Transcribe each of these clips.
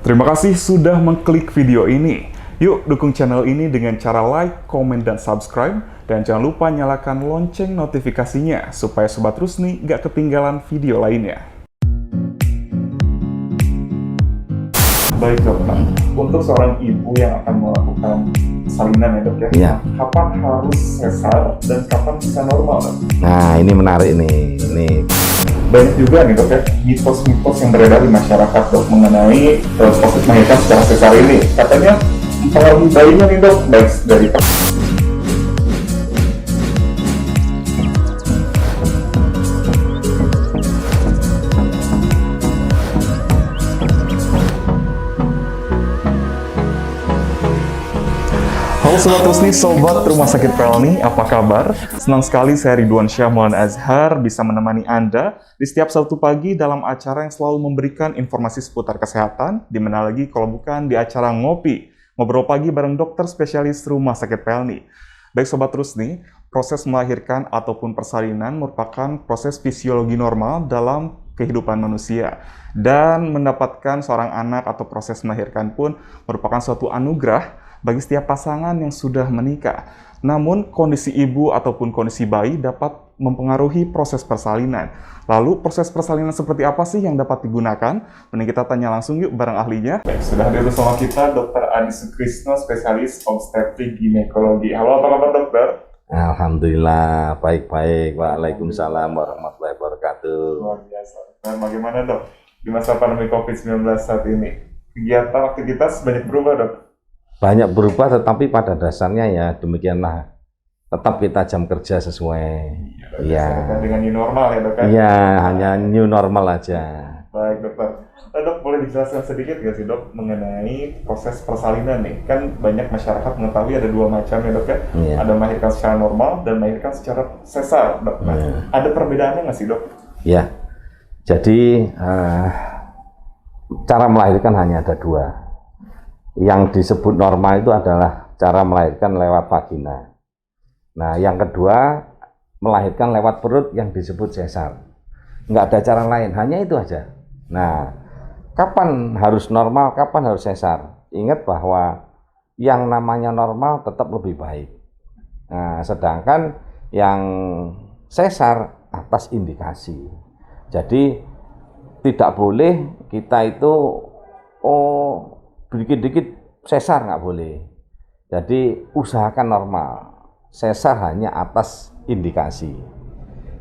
Terima kasih sudah mengklik video ini. Yuk dukung channel ini dengan cara like, komen, dan subscribe. Dan jangan lupa nyalakan lonceng notifikasinya supaya Sobat Rusni nggak ketinggalan video lainnya. Baik dokter, untuk seorang ibu yang akan melakukan salinan ya dok ya, Iya. kapan harus sesar dan kapan bisa normal dok? Nah, ini menarik nih. Banyak juga nih dok ya, mitos-mitos yang beredar di masyarakat dok mengenai proses melahirkan secara sesar ini. Katanya mempengaruhi bayinya nih dok, baik dari Halo Sobat Rusni, Sobat Rumah Sakit Pelni, apa kabar? Senang sekali saya Ridwan Syah Maulana Azhar bisa menemani Anda di setiap Sabtu pagi dalam acara yang selalu memberikan informasi seputar kesehatan, di mana lagi kalau bukan di acara Ngopi, ngobrol pagi bareng dokter spesialis Rumah Sakit Pelni. Baik Sobat Rusni, proses melahirkan ataupun persalinan merupakan proses fisiologi normal dalam kehidupan manusia. Dan mendapatkan seorang anak atau proses melahirkan pun merupakan suatu anugerah bagi setiap pasangan yang sudah menikah. Namun, kondisi ibu ataupun kondisi bayi dapat mempengaruhi proses persalinan. Lalu, proses persalinan seperti apa sih yang dapat digunakan? Mending kita tanya langsung yuk bareng ahlinya. Baik, sudah hadir bersama kita Dr. Adi Sukrisno, spesialis obstetrik ginekologi. Halo, apa kabar dokter? Alhamdulillah, baik-baik. Waalaikumsalam warahmatullahi wabarakatuh. Luar biasa. Nah, bagaimana dok di masa pandemi COVID-19 saat ini? Kegiatan aktivitas banyak berubah dok? Banyak berubah, tetapi pada dasarnya ya demikianlah. Tetap kita jam kerja sesuai. Iya. Dengan new normal ya dok? Iya, hanya new normal aja. Baik dokter. Nah, dok, boleh dijelaskan sedikit nggak sih dok mengenai proses persalinan nih? Kan banyak masyarakat mengetahui ada dua macam ya dok ya? Iya. Ada melahirkan secara normal dan melahirkan secara sesar dok. Nah, ada perbedaannya nggak sih dok? Ya, jadi cara melahirkan hanya ada dua. Yang disebut normal itu adalah cara melahirkan lewat vagina. Nah, yang kedua melahirkan lewat perut yang disebut sesar. Nggak ada cara lain, hanya itu aja. Nah, kapan harus normal, kapan harus sesar? Ingat bahwa yang namanya normal tetap lebih baik. Nah, sedangkan yang sesar atas indikasi. Jadi tidak boleh kita itu dikit-dikit sesar, nggak boleh. Jadi usahakan normal. Sesar hanya atas indikasi.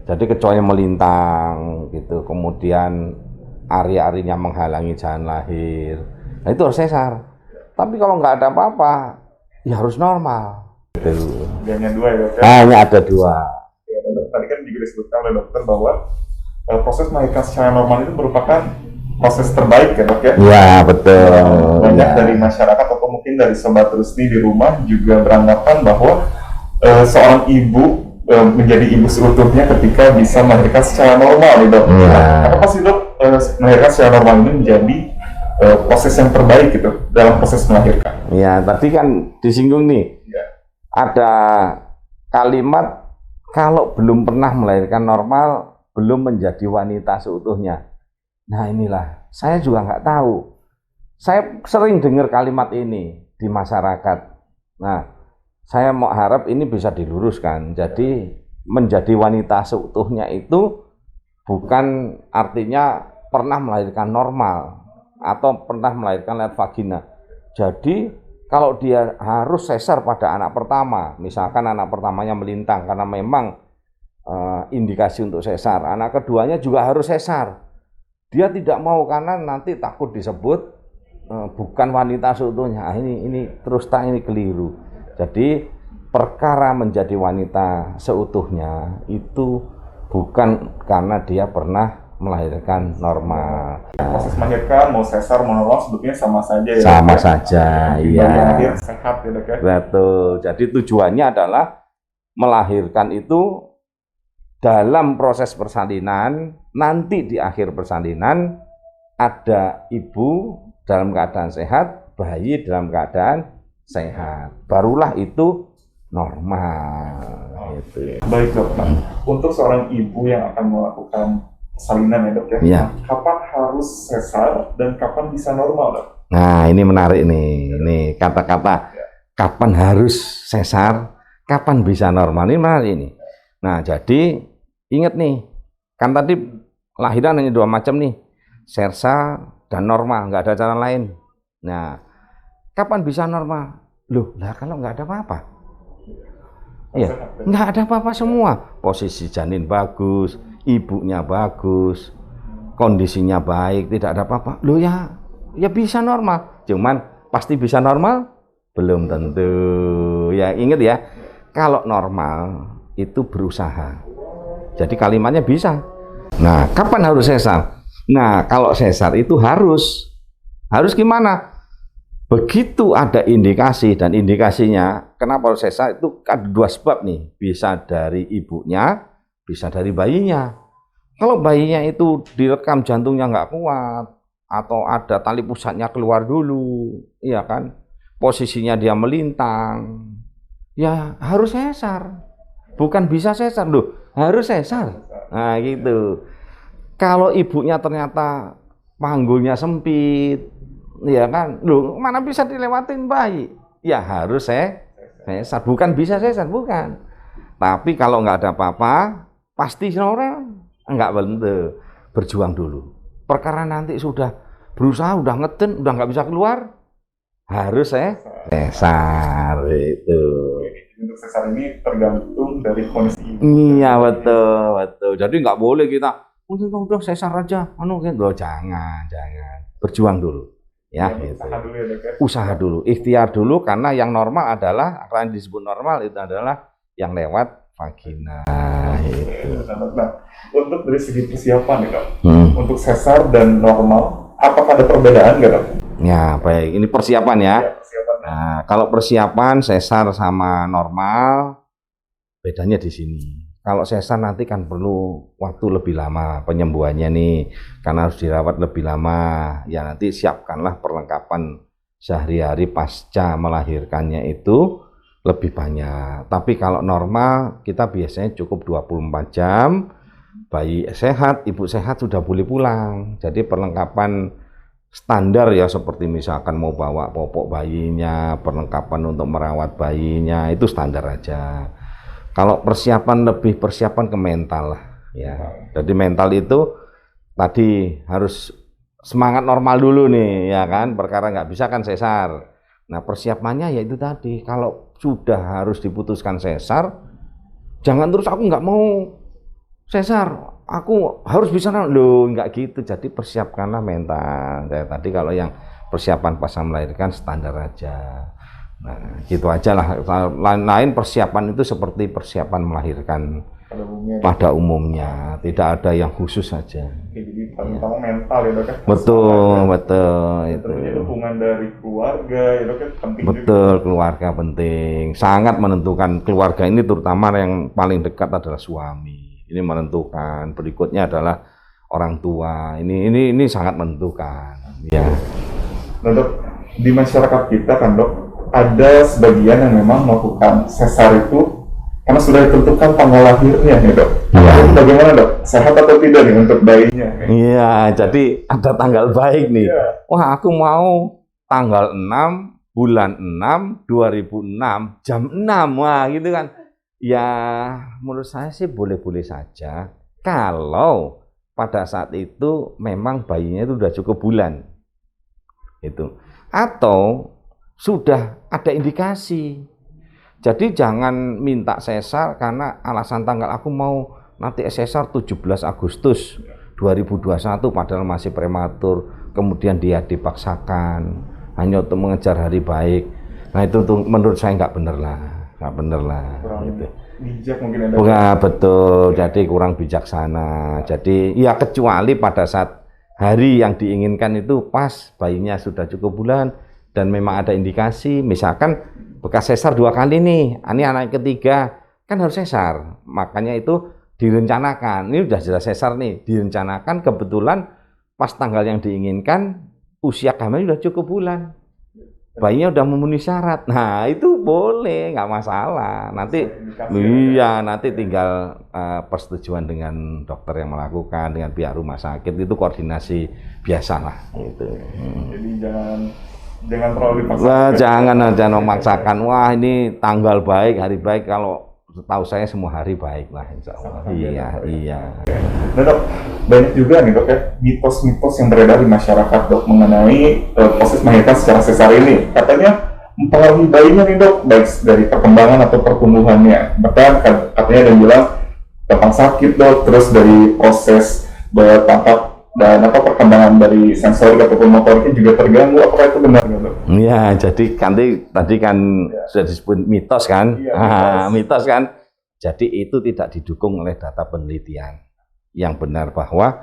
Jadi kecoanya melintang gitu, kemudian ari-arinya menghalangi jalan lahir. Nah, itu harus sesar. Tapi kalau nggak ada apa-apa, ya harus normal. Gitu. Hanya dua ya dok ya? Hanya ada dua. Ya, dok, tadi kan juga disebutkan oleh dokter bahwa proses melahirkan secara normal itu merupakan proses terbaik ya dok ya? Iya, betul. Banyak dari masyarakat atau mungkin dari Sobat Rusni di rumah juga beranggapan bahwa seorang ibu menjadi ibu seutuhnya ketika bisa melahirkan secara normal ya dok. Iya. Apa sih dok melahirkan secara normal ini menjadi proses yang terbaik gitu dalam proses melahirkan? Ya, tadi kan disinggung nih. Ya. Ada kalimat kalau belum pernah melahirkan normal belum menjadi wanita seutuhnya. Nah, inilah saya juga nggak tahu. Saya sering dengar kalimat ini di masyarakat. Nah, saya mau harap ini bisa diluruskan. Jadi menjadi wanita seutuhnya itu bukan artinya pernah melahirkan normal atau pernah melahirkan lewat vagina. Jadi kalau dia harus sesar pada anak pertama, misalkan anak pertamanya melintang karena memang indikasi untuk sesar, anak keduanya juga harus sesar. Dia tidak mau karena nanti takut disebut bukan wanita seutuhnya. Ini terus tak ini keliru. Jadi perkara menjadi wanita seutuhnya itu bukan karena dia pernah melahirkan normal. Proses melahirkan mau sesar mau normal sebetulnya sama saja ya. Sama saja, iya. Lahir sehat ya dok ya. Betul. Jadi tujuannya adalah melahirkan itu dalam proses persalinan, nanti di akhir persalinan ada ibu dalam keadaan sehat, bayi dalam keadaan sehat. Barulah itu normal. Gitu. Baik dok, untuk seorang ibu yang akan melakukan salinan ya dok ya, Iya. kapan harus sesar dan kapan bisa normal dok? Nah, ini menarik nih. Ini kata-kata kapan harus sesar, kapan bisa normal. Ini menarik ini. Nah, jadi ingat nih, kan tadi lahiran hanya dua macam nih, sersa dan normal, nggak ada cara lain. Nah, kapan bisa normal? Loh, lah kalau nggak ada apa-apa. Iya, nggak ada apa-apa semua. Posisi janin bagus, ibunya bagus, kondisinya baik, tidak ada apa-apa. Loh ya bisa normal. Cuman pasti bisa normal? Belum tentu. Ya ingat ya, kalau normal itu berusaha. Jadi kalimatnya bisa. Nah, kapan harus sesar? Nah, kalau sesar itu harus gimana? Begitu ada indikasi, dan indikasinya kenapa harus sesar itu ada dua sebab nih. Bisa dari ibunya, bisa dari bayinya. Kalau bayinya itu direkam jantungnya nggak kuat, atau ada tali pusatnya keluar dulu, iya kan? Posisinya dia melintang, ya harus sesar. Bukan bisa sesar loh, harus sesar. Nah gitu. Kalau ibunya ternyata panggulnya sempit, ya kan, loh mana bisa dilewatin bayi? Ya harus sesar, bukan bisa sesar, bukan. Tapi kalau nggak ada apa-apa, pasti normal. Enggak tentu, berjuang dulu. Perkara nanti sudah berusaha, udah ngeden, udah nggak bisa keluar, harus sesar itu. Untuk sesar ini tergantung dari kondisi ibu. Iya betul. Jadi nggak boleh kita udah sesar aja, gitu. Jangan. Berjuang dulu, ya gitu. Usaha dulu ya, Dok, ya? Usaha dulu, ikhtiar dulu, karena yang normal adalah, yang disebut normal itu adalah yang lewat vagina. Itu. Nah, untuk dari segi persiapan nih, Dok, untuk sesar dan normal, apakah ada perbedaan nggak, Dok? Ya baik, ini persiapan ya. Persiapan. Nah, kalau persiapan sesar sama normal, bedanya di sini. Kalau sesar nanti kan perlu waktu lebih lama penyembuhannya nih, karena harus dirawat lebih lama. Ya nanti siapkanlah perlengkapan sehari-hari pasca melahirkannya itu lebih banyak. Tapi kalau normal kita biasanya cukup 24 jam, bayi sehat, ibu sehat sudah boleh pulang. Jadi perlengkapan standar ya, seperti misalkan mau bawa popok bayinya, perlengkapan untuk merawat bayinya, itu standar aja. Kalau persiapan, lebih persiapan ke mental lah ya. Jadi mental itu tadi harus semangat normal dulu nih ya kan, perkara nggak bisa kan sesar. Nah persiapannya ya itu tadi, kalau sudah harus diputuskan sesar, jangan terus aku nggak mau sesar, aku harus bisa loh, nggak gitu. Jadi persiapkanlah mental. Kayak tadi kalau yang persiapan pas melahirkan standar aja. Nah gitu aja lah. Lain persiapan itu seperti persiapan melahirkan pada umumnya, tidak ada yang khusus saja. Jadi terutama mental ya, Dok, ya? Betul itu. Dukungan dari keluarga ya, Dok, ya? Penting betul juga. Keluarga penting, sangat menentukan. Keluarga ini terutama yang paling dekat adalah suami. Ini menentukan. Berikutnya adalah orang tua. Ini sangat menentukan. Ya. Nah, Dok, di masyarakat kita kan, Dok, ada sebagian yang memang melakukan sesar itu karena sudah ditentukan tanggal lahirnya ya, Dok. Ya. Itu bagaimana, Dok? Sehat atau tidak nih untuk bayinya? Iya, jadi ada tanggal baik nih. Ya. Wah, aku mau tanggal 6 bulan 6 2006 jam 6. Wah, gitu kan. Ya, menurut saya sih boleh-boleh saja kalau pada saat itu memang bayinya itu sudah cukup bulan. Itu. Atau sudah ada indikasi. Jadi jangan minta sesar karena alasan tanggal aku mau nanti sesar 17 Agustus 2021 padahal masih prematur, kemudian dia dipaksakan hanya untuk mengejar hari baik. Nah itu tuh menurut saya nggak bener lah. Gitu. Bijak mungkin ada. Enggak, betul. Jadi kurang bijaksana. Jadi ya kecuali pada saat hari yang diinginkan itu pas bayinya sudah cukup bulan dan memang ada indikasi, misalkan bekas sesar 2 kali nih, ini anak ketiga kan harus sesar, makanya itu direncanakan. Ini udah jelas sesar nih, direncanakan, kebetulan pas tanggal yang diinginkan usia kami sudah cukup bulan. bayinya udah memenuhi syarat. Nah, itu boleh, nggak masalah. Nanti nanti tinggal persetujuan dengan dokter yang melakukan, dengan pihak rumah sakit, itu koordinasi biasa lah gitu. Jadi jangan terlalu dipaksakan. Wah, jangan memaksakan. Wah, ini tanggal baik, hari baik. Kalau tahu saya semua hari baik lah, insya Allah. Iya. Nah dok, banyak juga nih dok ya mitos-mitos yang beredar di masyarakat dok mengenai proses melahirkan secara sesar ini. Katanya mempengaruhi bayinya nih dok, baik dari perkembangan atau pertumbuhannya. Bahkan katanya ada yang bilang gampang sakit dok, terus dari proses daya tangkap dan perkembangan dari sensorik ataupun motoriknya juga terganggu. Apakah itu benar nggak dok? Iya, jadi tadi kan sudah disebut mitos kan? Iya, mitos kan? Jadi itu tidak didukung oleh data penelitian yang benar bahwa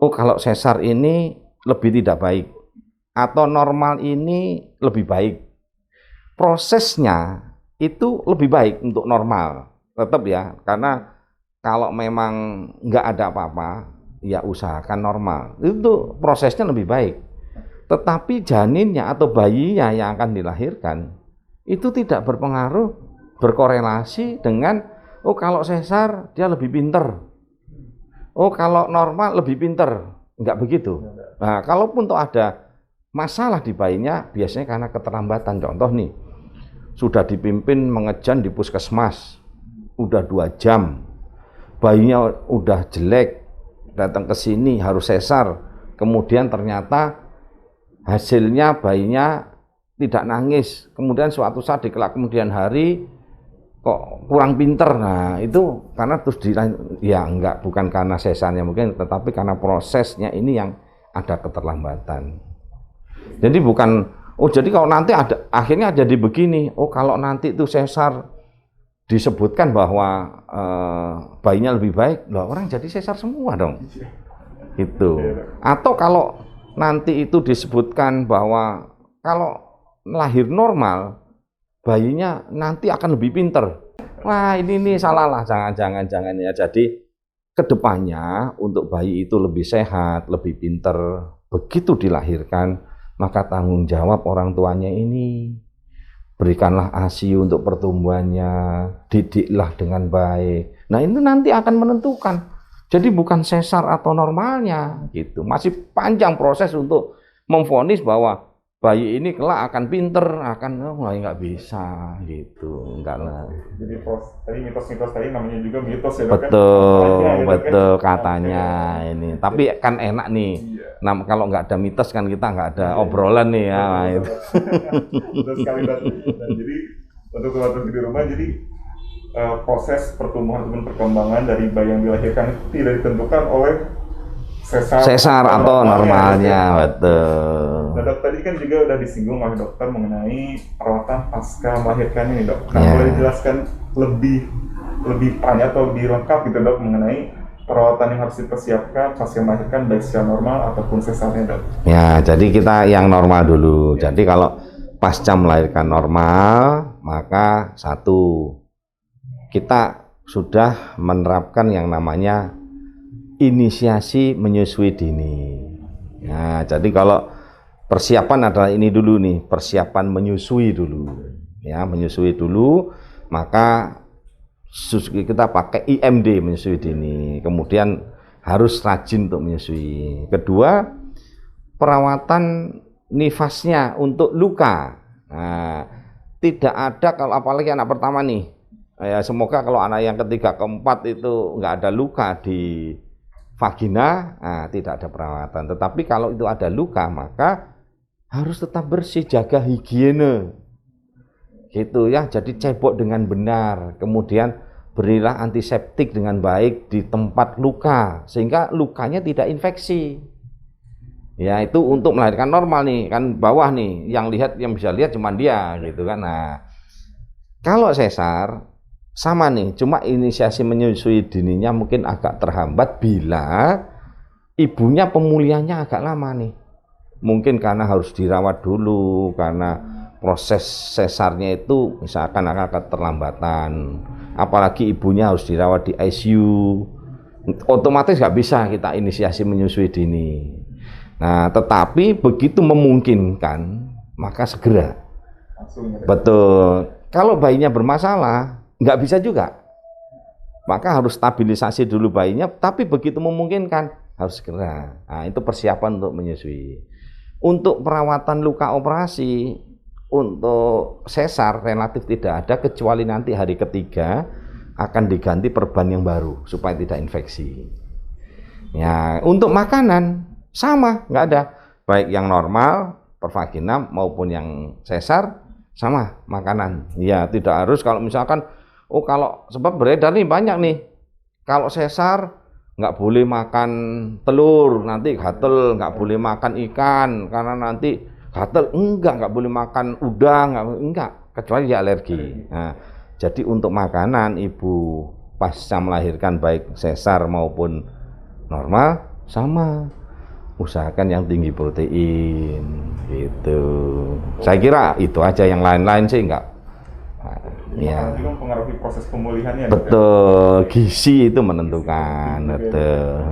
kalau sesar ini lebih tidak baik atau normal ini lebih baik. Prosesnya itu lebih baik untuk normal, tetap ya, karena kalau memang nggak ada apa-apa, ya usahakan normal. Itu prosesnya lebih baik. Tetapi janinnya atau bayinya yang akan dilahirkan itu tidak berkorelasi dengan kalau sesar dia lebih pinter. Kalau normal lebih pinter. Enggak begitu. Nah, kalaupun tuh ada masalah di bayinya, biasanya karena keterlambatan. Contoh nih, sudah dipimpin mengejan di puskesmas, udah 2 jam, bayinya udah jelek, datang ke sini harus sesar, kemudian ternyata hasilnya bayinya tidak nangis, kemudian suatu saat di kemudian hari kok kurang pinter. Nah itu karena terus bukan karena sesarnya mungkin, tetapi karena prosesnya ini yang ada keterlambatan. Jadi bukan jadi kalau nanti akhirnya jadi begini, kalau nanti itu sesar disebutkan bahwa bayinya lebih baik, orang jadi sesar semua dong. Itu. Atau kalau nanti itu disebutkan bahwa kalau lahir normal, bayinya nanti akan lebih pinter. Wah, ini salah lah, jangan ya. Jadi kedepannya untuk bayi itu lebih sehat, lebih pinter, begitu dilahirkan, maka tanggung jawab orang tuanya ini. Berikanlah ASI untuk pertumbuhannya, didiklah dengan baik. Nah, itu nanti akan menentukan. Jadi bukan sesar atau normalnya, gitu. Masih panjang proses untuk memvonis bahwa bayi ini kelak akan pinter, nggak bisa, gitu. Enggak lah. Jadi tadi mitos-mitos tadi namanya juga mitos ya dok. Betul katanya ini. Tapi kan enak nih. Nah, kalau nggak ada mitos kan kita nggak ada obrolan nih ya. Itu. Betul sekali dok. Dan jadi untuk teman-teman di rumah, jadi proses pertumbuhan ataupun perkembangan dari bayi yang dilahirkan itu tidak ditentukan oleh sesar atau normalnya, betul. Nah dok, tadi kan juga udah disinggung oleh dokter mengenai perawatan pasca melahirkan ini dok. Nah, boleh dijelaskan lebih banyak atau lebih lengkap gitu dok mengenai perawatan yang harus dipersiapkan pasca melahirkan baik secara normal ataupun sesarnya dok? Ya, jadi kita yang normal dulu. Jadi kalau pasca melahirkan normal, maka satu, kita sudah menerapkan yang namanya inisiasi menyusui dini. Nah, jadi kalau persiapan adalah ini dulu nih, persiapan menyusui dulu. Ya, menyusui dulu, maka kita pakai IMD menyusui dini. Kemudian harus rajin untuk menyusui. Kedua, perawatan nifasnya untuk luka. Nah, tidak ada kalau apalagi anak pertama nih. Ya, semoga kalau anak yang ketiga, keempat itu nggak ada luka di vagina, tidak ada perawatan. Tetapi kalau itu ada luka, maka harus tetap bersih, jaga higiene. Gitu ya, jadi cebok dengan benar. Kemudian berilah antiseptik dengan baik di tempat luka, sehingga lukanya tidak infeksi. Ya, itu untuk melahirkan normal nih, kan bawah nih, yang bisa lihat cuma dia, gitu kan. Nah, kalau sesar, sama nih, cuma inisiasi menyusui dininya mungkin agak terhambat bila ibunya pemulihannya agak lama nih. Mungkin karena harus dirawat dulu, karena proses sesarnya itu misalkan akan keterlambatan. Apalagi ibunya harus dirawat di ICU. Otomatis nggak bisa kita inisiasi menyusui dini. Nah, tetapi begitu memungkinkan, maka segera. Langsung ya. Betul. Kalau bayinya bermasalah, nggak bisa juga. Maka harus stabilisasi dulu bayinya, tapi begitu memungkinkan harus segera. Nah, itu persiapan untuk menyusui. Untuk perawatan luka operasi, untuk sesar relatif tidak ada, kecuali nanti hari ketiga akan diganti perban yang baru supaya tidak infeksi. Ya, untuk makanan sama, nggak ada. Baik yang normal, pervagina maupun yang sesar sama makanan. Ya, tidak harus kalau misalkan, oh kalau sebab beredar nih banyak nih. Kalau sesar nggak boleh makan telur, nanti gatel, nggak boleh makan ikan karena nanti gatel. Nggak boleh makan udang, enggak, kecuali dia alergi. Nah, jadi untuk makanan ibu pasca melahirkan baik sesar maupun normal sama, usahakan yang tinggi protein gitu. Saya kira itu aja, yang lain-lain sih enggak. Ya. Juga mempengaruhi proses pemulihannya. Betul, gizi itu menentukan. Betul.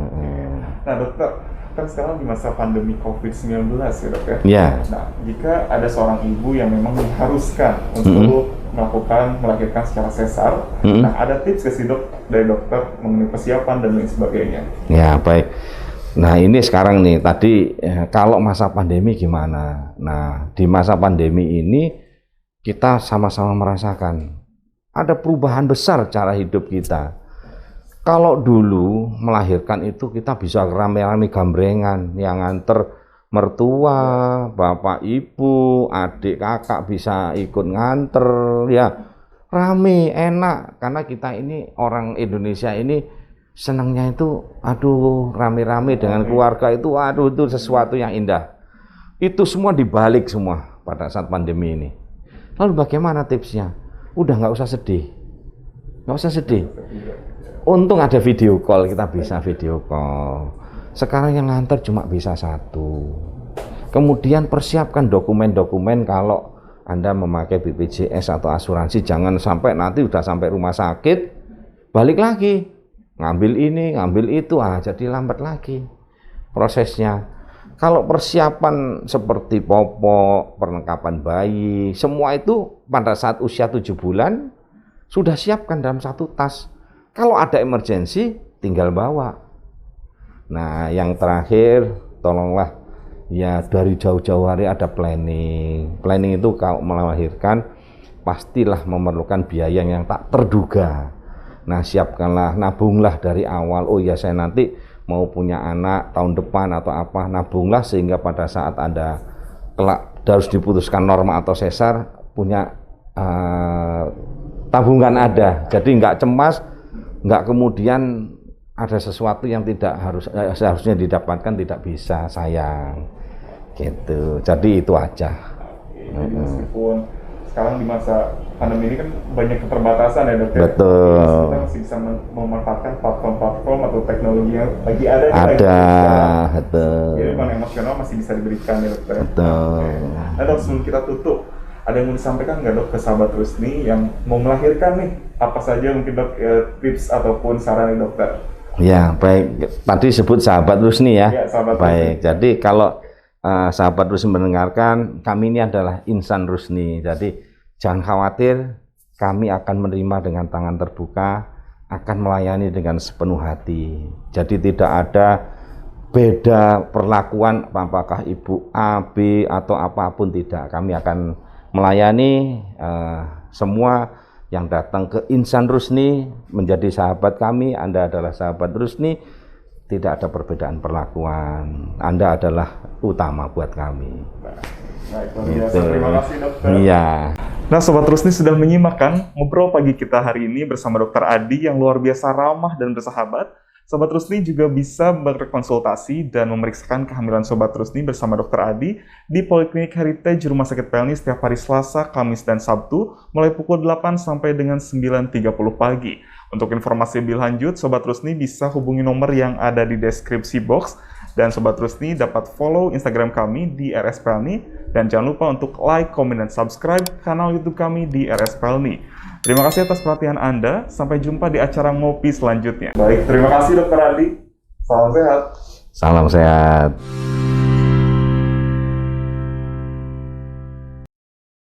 Nah dokter, kan sekarang di masa pandemi COVID-19 ya dok ya. Ya. Nah, jika ada seorang ibu yang memang diharuskan untuk melahirkan secara sesar, nah ada tips ke si dok dari dokter mengenai persiapan dan lain sebagainya. Ya baik. Nah ini sekarang nih tadi kalau masa pandemi gimana? Nah di masa pandemi ini kita sama-sama merasakan ada perubahan besar cara hidup kita. Kalau dulu melahirkan itu kita bisa rame-rame gambrengan, yang nganter mertua, bapak ibu, adik kakak bisa ikut nganter, ya rame, enak. Karena kita ini orang Indonesia ini senangnya itu, aduh rame-rame dengan keluarga itu, aduh itu sesuatu yang indah. Itu semua dibalik semua pada saat pandemi ini. Lalu bagaimana tipsnya? Udah nggak usah sedih, nggak usah sedih. Untung ada video call, kita bisa video call. Sekarang yang nganter cuma bisa satu. Kemudian persiapkan dokumen-dokumen kalau Anda memakai BPJS atau asuransi. Jangan sampai nanti udah sampai rumah sakit, balik lagi. Ngambil ini, ngambil itu, jadi lambat lagi prosesnya. Kalau persiapan seperti popok, perlengkapan bayi, semua itu pada saat usia 7 bulan, sudah siapkan dalam satu tas. Kalau ada emergensi, tinggal bawa. Nah, yang terakhir, tolonglah ya dari jauh-jauh hari ada planning. Planning itu kalau melahirkan pastilah memerlukan biaya yang tak terduga. Nah, siapkanlah, nabunglah dari awal. Oh ya, saya nanti mau punya anak tahun depan atau apa, nabunglah sehingga pada saat Anda kelak harus diputuskan normal atau sesar, punya tabungan ada. Jadi nggak cemas, nggak kemudian ada sesuatu yang tidak seharusnya didapatkan tidak bisa, sayang gitu. Jadi itu aja. Jadi meskipun sekarang di masa pandemi ini kan banyak keterbatasan ya dok. Betul. Kita masih bisa memanfaatkan platform-platform atau teknologi yang lagi ada. Betul. Jadi mana emosional masih bisa diberikan ya dokter. Betul. Nah dok, sebelum kita tutup, ada yang mau disampaikan nggak dok ke sahabat Rusni yang mau melahirkan nih? Apa saja mungkin dok tips ataupun saran dokter? Ya baik, tadi sebut sahabat Rusni ya. Ya sahabat baik, Rusni. Jadi kalau sahabat Rusni mendengarkan, kami ini adalah insan Rusni. Jadi jangan khawatir, kami akan menerima dengan tangan terbuka, akan melayani dengan sepenuh hati. Jadi tidak ada beda perlakuan, apakah ibu A, B atau apapun, tidak. Kami akan melayani semua yang datang ke Insan Rusni menjadi sahabat kami. Anda adalah sahabat Rusni, tidak ada perbedaan perlakuan. Anda adalah utama buat kami. Baik, biasa. Terima kasih dokter. Iya. Nah Sobat Rusni sudah menyimak kan ngobrol pagi kita hari ini bersama Dokter Adi yang luar biasa ramah dan bersahabat. Sobat Rusni juga bisa berkonsultasi dan memeriksakan kehamilan Sobat Rusni bersama Dokter Adi di Poliklinik Heritage Rumah Sakit Pelni setiap hari Selasa, Kamis, dan Sabtu mulai pukul 8 sampai dengan 9.30 pagi. Untuk informasi lebih lanjut, Sobat Rusni bisa hubungi nomor yang ada di deskripsi box. Dan Sobat Rusni dapat follow Instagram kami di RS Pelni. Dan jangan lupa untuk like, komen, dan subscribe kanal YouTube kami di RS Pelni. Terima kasih atas perhatian Anda. Sampai jumpa di acara ngopi selanjutnya. Baik, terima kasih Dokter Adi. Salam sehat. Salam sehat.